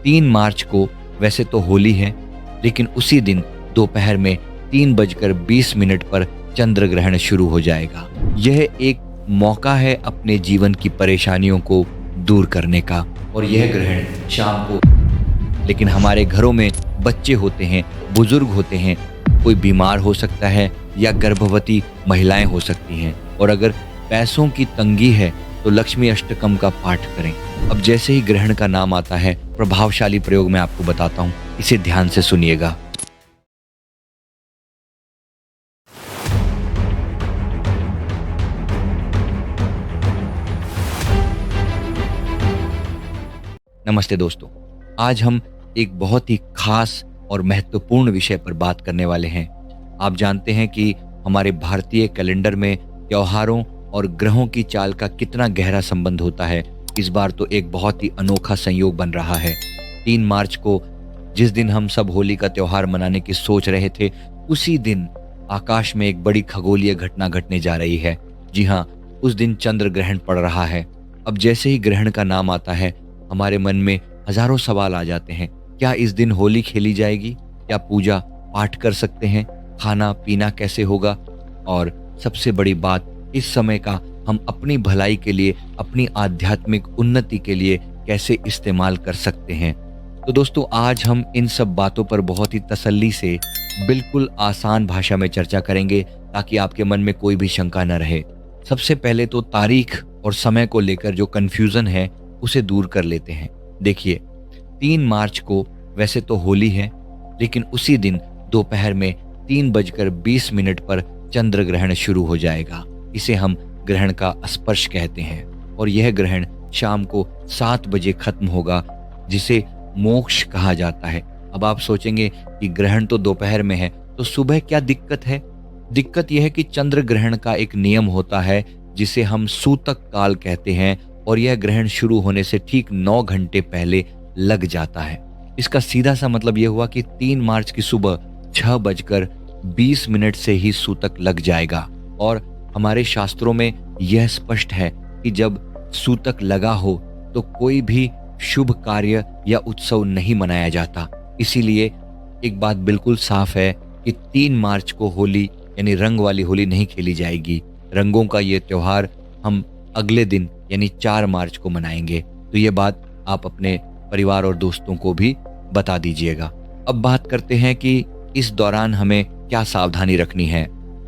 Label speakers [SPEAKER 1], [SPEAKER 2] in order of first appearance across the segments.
[SPEAKER 1] 3 मार्च को वैसे तो होली है, लेकिन उसी दिन दोपहर में 3:20 पर चंद्र ग्रहण शुरू हो जाएगा। यह एक मौका है अपने जीवन की परेशानियों को दूर करने का। और यह ग्रहण शाम को, लेकिन हमारे घरों में बच्चे होते हैं, बुजुर्ग होते हैं, कोई बीमार हो सकता है या गर्भवती महिलाएं हो सकती हैं। और अगर पैसों की तंगी है तो लक्ष्मी अष्टकम का पाठ करें। अब जैसे ही ग्रहण का नाम आता है, प्रभावशाली प्रयोग मैं आपको बताता हूं, इसे ध्यान से सुनिएगा। नमस्ते दोस्तों, आज हम एक बहुत ही खास और महत्वपूर्ण विषय पर बात करने वाले हैं। आप जानते हैं कि हमारे भारतीय कैलेंडर में त्योहारों और ग्रहों की चाल का कितना गहरा संबंध होता है। इस बार तो एक बहुत ही अनोखा संयोग बन रहा है। 3 मार्च को जिस दिन हम सब होली का त्योहार मनाने की सोच रहे थे, उसी दिन आकाश में एक बड़ी खगोलीय घटना घटने जा रही है। जी हाँ, उस दिन चंद्र ग्रहण पड़ रहा है। अब जैसे ही ग्रहण का नाम आता है, हमारे मन में हजारों सवाल आ जाते हैं। क्या इस दिन होली खेली जाएगी? क्या पूजा पाठ कर सकते हैं? खाना पीना कैसे होगा? और सबसे बड़ी बात, इस समय का हम अपनी भलाई के लिए, अपनी आध्यात्मिक उन्नति के लिए कैसे इस्तेमाल कर सकते हैं। तो दोस्तों, आज हम इन सब बातों पर बहुत ही तसल्ली से, बिल्कुल आसान भाषा में चर्चा करेंगे, ताकि आपके मन में कोई भी शंका न रहे। सबसे पहले तो तारीख और समय को लेकर जो कंफ्यूजन है उसे दूर कर लेते हैं। देखिए, 3 मार्च को वैसे तो होली है, लेकिन उसी दिन दोपहर में 3:20 पर चंद्र ग्रहण शुरू हो जाएगा। इसे हम ग्रहण का स्पर्श कहते हैं। और यह ग्रहण शाम को 7 बजे खत्म होगा, जिसे मोक्ष कहा जाता है। अब आप सोचेंगे कि ग्रहण तो दोपहर में है, तो सुबह क्या दिक्कत है? दिक्कत यह है कि चंद्र ग्रहण का एक नियम होता है जिसे हम सूतक काल कहते हैं, और यह ग्रहण शुरू होने से ठीक 9 घंटे पहले लग जाता है। इसका सीधा सा मतलब यह हुआ कि 3 मार्च की सुबह 6:20 से ही सूतक लग जाएगा। और हमारे शास्त्रों में यह स्पष्ट है कि जब सूतक लगा हो तो कोई भी शुभ कार्य या उत्सव नहीं मनाया जाता। इसीलिए एक बात बिल्कुल साफ है कि 3 मार्च को होली यानी रंग वाली होली नहीं खेली जाएगी। रंगों का ये त्योहार हम अगले दिन यानी 4 मार्च को मनाएंगे। तो ये बात आप अपने परिवार और दोस्तों को भी बता दीजिएगा। अब बात करते हैं कि इस दौरान हमें क्या सावधानी रखनी है।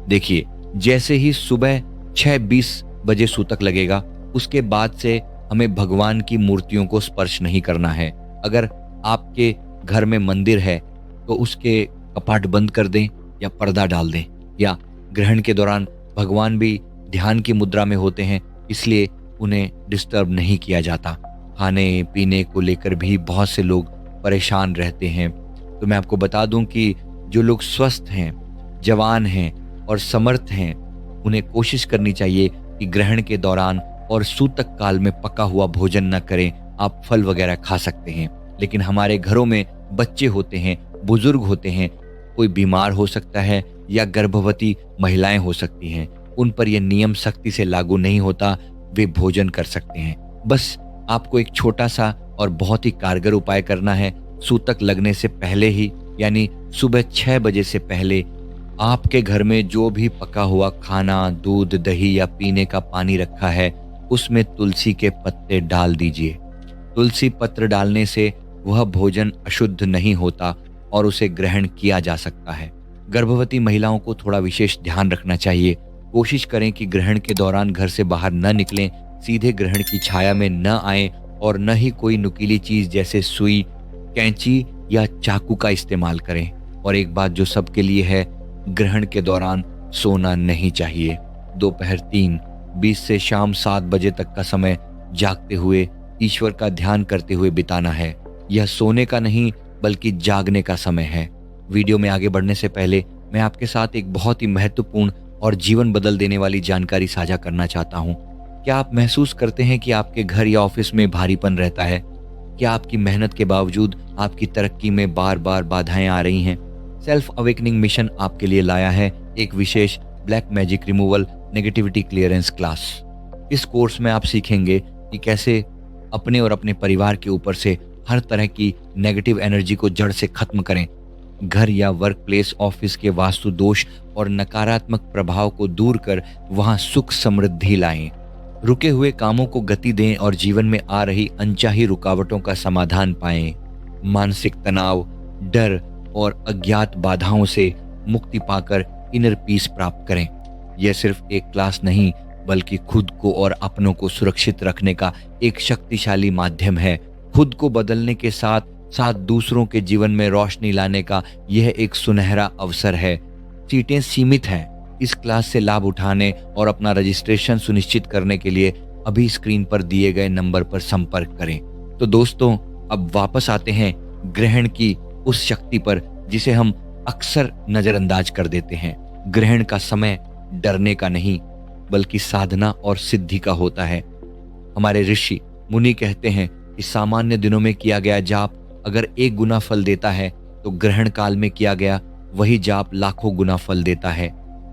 [SPEAKER 1] देखिए, जैसे ही सुबह 6:20 बजे सूतक लगेगा, उसके बाद से हमें भगवान की मूर्तियों को स्पर्श नहीं करना है। अगर आपके घर में मंदिर है तो उसके कपाट बंद कर दें या पर्दा डाल दें। या ग्रहण के दौरान भगवान भी ध्यान की मुद्रा में होते हैं, इसलिए उन्हें डिस्टर्ब नहीं किया जाता। खाने पीने को लेकर भी बहुत से लोग परेशान रहते हैं। तो मैं आपको बता दूं कि जो लोग स्वस्थ हैं, जवान हैं और समर्थ हैं, उन्हें कोशिश करनी चाहिए कि ग्रहण के दौरान और सूतक काल में पका हुआ भोजन न करें। आप फल वगैरह खा सकते हैं, लेकिन हमारे घरों में बच्चे होते हैं, बुजुर्ग होते हैं, कोई बीमार हो सकता है या गर्भवती महिलाएं हो सकती हैं। उन पर यह नियम सख्ती से लागू नहीं होता, वे भोजन कर सकते हैं। बस आपको एक छोटा सा और बहुत ही कारगर उपाय करना है। सूतक लगने से पहले ही, यानी सुबह 6 बजे से पहले, आपके घर में जो भी पका हुआ खाना, दूध, दही या पीने का पानी रखा है, उसमें तुलसी के पत्ते डाल दीजिए। तुलसी पत्र डालने से वह भोजन अशुद्ध नहीं होता और उसे ग्रहण किया जा सकता है। गर्भवती महिलाओं को थोड़ा विशेष ध्यान रखना चाहिए। कोशिश करें कि ग्रहण के दौरान घर से बाहर न निकलें, सीधे ग्रहण की छाया में न आएं और न ही कोई नुकीली चीज जैसे सुई, कैंची या चाकू का इस्तेमाल करें। और एक बात जो सबके लिए है, ग्रहण के दौरान सोना नहीं चाहिए। दोपहर 3:20 से शाम 7 बजे तक का समय जागते हुए ईश्वर का ध्यान करते हुए बिताना है। यह सोने का नहीं बल्कि जागने का समय है। वीडियो में आगे बढ़ने से पहले मैं आपके साथ एक बहुत ही महत्वपूर्ण और जीवन बदल देने वाली जानकारी साझा करना चाहता हूँ। क्या आप महसूस करते हैं कि आपके घर या ऑफिस में भारीपन रहता है? क्या आपकी मेहनत के बावजूद आपकी तरक्की में बार बार बाधाएं आ रही हैं? सेल्फ अवेकनिंग मिशन आपके लिए लाया है एक विशेष black magic removal negativity clearance class. इस कोर्स में आप सीखेंगे कि कैसे अपने और अपने परिवार के ऊपर से हर तरह की नेगेटिव एनर्जी को जड़ से खत्म करें। घर या वर्क प्लेस, ऑफिस के वास्तु दोष और नकारात्मक प्रभाव को दूर कर वहां सुख समृद्धि लाएं। रुके हुए कामों को गति दें और जीवन में आ रही अनचाही रुकावटों का समाधान पाएं। मानसिक तनाव, डर और अज्ञात बाधाओं से मुक्ति पाकर इनर पीस प्राप्त करें। यह सिर्फ एक क्लास नहीं, बल्कि खुद को और अपनों को सुरक्षित रखने का एक शक्तिशाली माध्यम है। खुद को बदलने के साथ साथ दूसरों के जीवन में रोशनी लाने का यह एक सुनहरा अवसर है। सीटें सीमित हैं। इस क्लास से लाभ उठाने और अपना रजिस्ट्रेशन सुनिश्चित करने के लिए अभी स्क्रीन पर दिए गए नंबर पर संपर्क करें। तो दोस्तों, अब वापस आते हैं ग्रहण की उस शक्ति पर जिसे हम अक्सर नजरअंदाज कर देते हैं। ग्रहण का समय डरने का नहीं, बल्कि साधना और सिद्धि का होता है। हमारे ऋषि मुनि कहते हैं कि सामान्य दिनों में किया गया जाप अगर 1 गुना फल देता है, तो ग्रहण काल में किया गया वही जाप लाखों गुना फल देता है।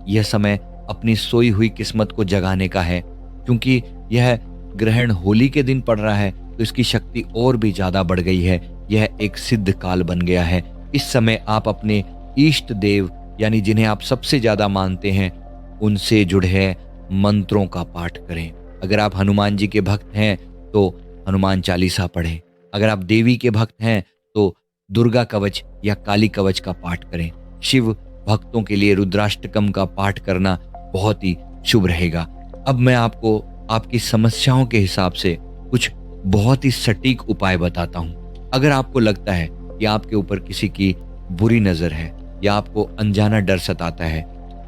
[SPEAKER 1] यह समय अपनी सोई हुई किस्मत को जगाने का है। क्योंकि यह ग्रहण होली के दिन पड़ रहा है, तो इसकी शक्ति और भी ज्यादा बढ़ गई है। यह एक सिद्ध काल बन गया है। इस समय आप अपने इष्ट देव, यानी जिन्हें आप सबसे ज्यादा मानते हैं, उनसे जुड़े मंत्रों का पाठ करें। अगर आप हनुमान जी के भक्त हैं तो हनुमान चालीसा पढ़ें। अगर आप देवी के भक्त हैं तो दुर्गा कवच या काली कवच का पाठ करें। शिव भक्तों के लिए रुद्राष्टकम का पाठ करना बहुत ही शुभ रहेगा। अब मैं आपको आपकी समस्याओं के हिसाब से कुछ बहुत ही सटीक उपाय बताता हूं। अगर आपको लगता है कि आपके ऊपर किसी की बुरी नजर है या आपको अनजाना डर सताता है,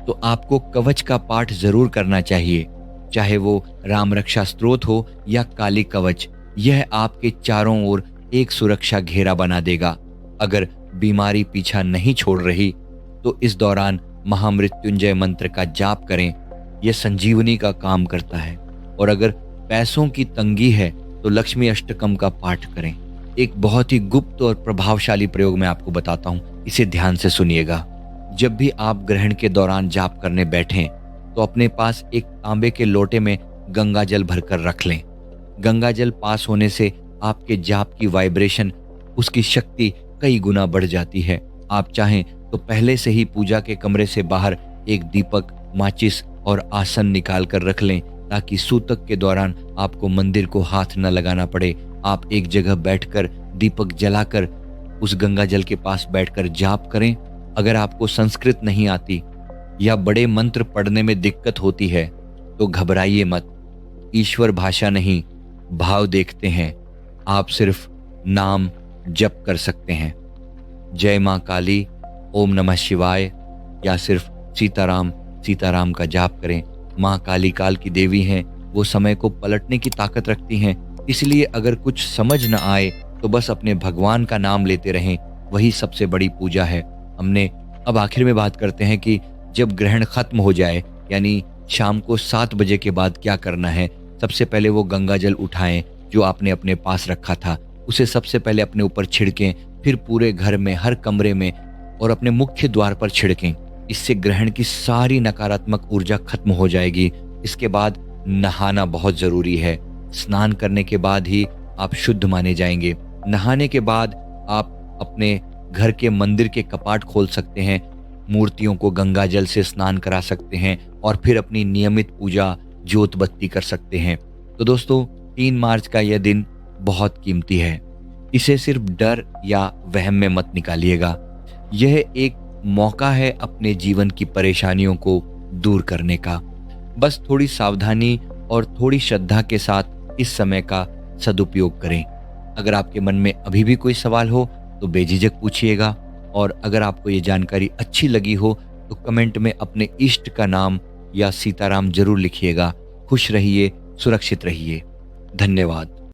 [SPEAKER 1] तो आपको कवच का पाठ जरूर करना चाहिए। चाहे वो राम रक्षा स्तोत्र हो या काली कवच, यह आपके चारों ओर एक सुरक्षा घेरा बना देगा। अगर बीमारी पीछा नहीं छोड़ रही, तो इस दौरान महामृत्युंजय मंत्र का जाप करें। यह संजीवनी का काम करता है। और अगर पैसों की तंगी है, तो लक्ष्मी अष्टकम का पाठ करें। एक बहुत ही गुप्त और प्रभावशाली प्रयोग मैं आपको बताता हूं, इसे ध्यान से सुनिएगा। जब भी आप ग्रहण के दौरान जाप करने बैठें, तो अपने पास एक तांबे के लोटे में गंगा जल भरकर रख लें। गंगा जल पास होने से आपके जाप की वाइब्रेशन, उसकी शक्ति कई गुना बढ़ जाती है। आप चाहें तो पहले से ही पूजा के कमरे से बाहर एक दीपक, माचिस और आसन निकाल कर रख लें, ताकि सूतक के दौरान आपको मंदिर को हाथ न लगाना पड़े। आप एक जगह बैठकर दीपक जलाकर उस गंगा जल के पास बैठकर जाप करें। अगर आपको संस्कृत नहीं आती या बड़े मंत्र पढ़ने में दिक्कत होती है, तो घबराइए मत। ईश्वर भाषा नहीं, भाव देखते हैं। आप सिर्फ नाम जप कर सकते हैं। जय मां काली, ओम नमः शिवाय, या सिर्फ सीताराम सीताराम का जाप करें। मां काली काल की देवी हैं, वो समय को पलटने की ताकत रखती हैं। इसलिए अगर कुछ समझ न आए, तो बस अपने भगवान का नाम लेते रहें, वही सबसे बड़ी पूजा है। हमने अब आखिर में बात करते हैं कि जब ग्रहण खत्म हो जाए, यानी शाम को 7 बजे के बाद क्या करना है। सबसे पहले वो गंगा जल उठाएं जो आपने अपने पास रखा था, उसे सबसे पहले अपने ऊपर छिड़कें, फिर पूरे घर में, हर कमरे में और अपने मुख्य द्वार पर छिड़कें। इससे ग्रहण की सारी नकारात्मक ऊर्जा खत्म हो जाएगी। इसके बाद नहाना बहुत जरूरी है। स्नान करने के बाद ही आप शुद्ध माने जाएंगे। नहाने के बाद आप अपने घर के मंदिर के कपाट खोल सकते हैं, मूर्तियों को गंगा जल से स्नान करा सकते हैं और फिर अपनी नियमित पूजा, ज्योत बत्ती कर सकते हैं। तो दोस्तों, 3 मार्च का यह दिन बहुत कीमती है। इसे सिर्फ डर या वहम में मत निकालिएगा। यह एक मौका है अपने जीवन की परेशानियों को दूर करने का। बस थोड़ी सावधानी और थोड़ी श्रद्धा के साथ इस समय का सदुपयोग करें। अगर आपके मन में अभी भी कोई सवाल हो तो बेझिझक पूछिएगा। और अगर आपको ये जानकारी अच्छी लगी हो तो कमेंट में अपने इष्ट का नाम या सीताराम जरूर लिखिएगा। खुश रहिए, सुरक्षित रहिए। धन्यवाद।